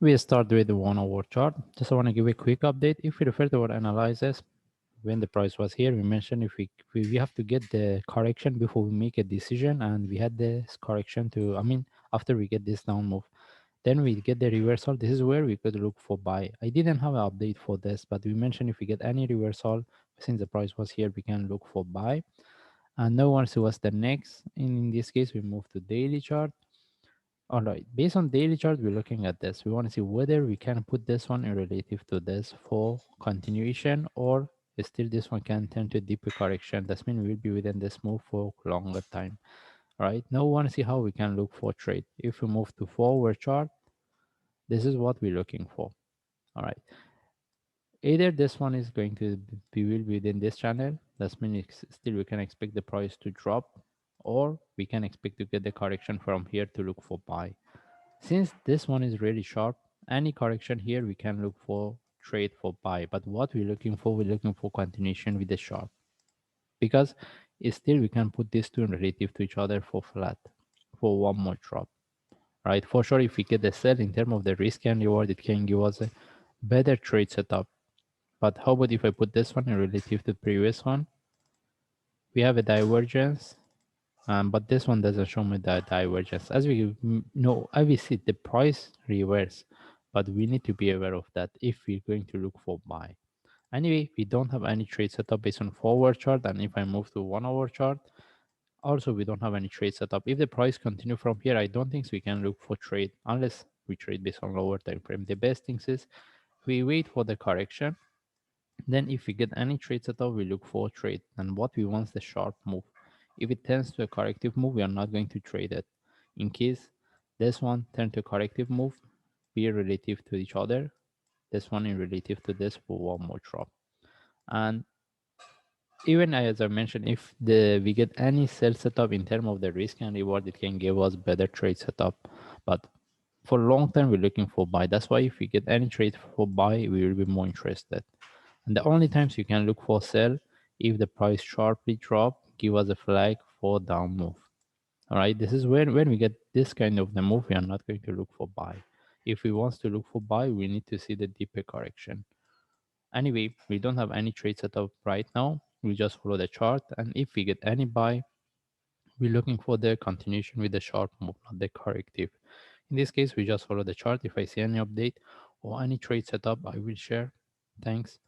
We start with the 1 hour chart. Just I want to give a quick update. If we refer to our analysis, when the price was here, we mentioned if we have to get the correction before we make a decision, and we had this correction to, I mean, after we get this down move, then we get the reversal. This is where we could look for buy. I didn't have an update for this, but we mentioned if we get any reversal since the price was here, we can look for buy. And no one see what's the next. In this case, we move to daily chart. All right, based on daily chart, we're looking at this. We want to see whether we can put this one in relative to this for continuation, or still this one can turn to deeper correction. That means we'll be within this move for longer time. All right, now we want to see how we can look for trade. If we move to forward chart, this is what we're looking for. All right, either this one is going to be will be within this channel. That means still we can expect the price to drop, or we can expect to get the correction from here to look for buy. Since this one is really sharp, any correction here we can look for trade for buy. But what we're looking for, we're looking for continuation with the sharp, because still we can put these two in relative to each other for flat for one more drop. Right? For sure, if we get the sell in terms of the risk and reward, it can give us a better trade setup. But how about if I put this one in relative to the previous one? We have a divergence, but this one doesn't show me the divergence. As we know, obviously the price reverse, but we need to be aware of that if we're going to look for buy. Anyway, we don't have any trade setup based on forward chart, and if I move to 1 hour chart, also we don't have any trade setup. If the price continue from here, I don't think we can look for trade unless we trade based on lower time frame. The best thing is we wait for the correction. Then if we get any trade setup, we look for trade. And what we want is the sharp move. If it turns to a corrective move, we are not going to trade it. In case this one turn to a corrective move, be relative to each other. This one in relative to this for one more drop. And even as I mentioned, if we get any sell setup in terms of the risk and reward, it can give us better trade setup. But for long term, we're looking for buy. That's why if we get any trade for buy, we will be more interested. And the only times you can look for sell if the price sharply drop, give us a flag for down move. All right, this is when we get this kind of the move, we are not going to look for buy. If we want to look for buy, we need to see the deeper correction. Anyway, we don't have any trade setup right now. We just follow the chart, and if we get any buy, we're looking for the continuation with the sharp move, not the corrective. In this case, we just follow the chart. If I see any update or any trade setup, I will share. Thanks.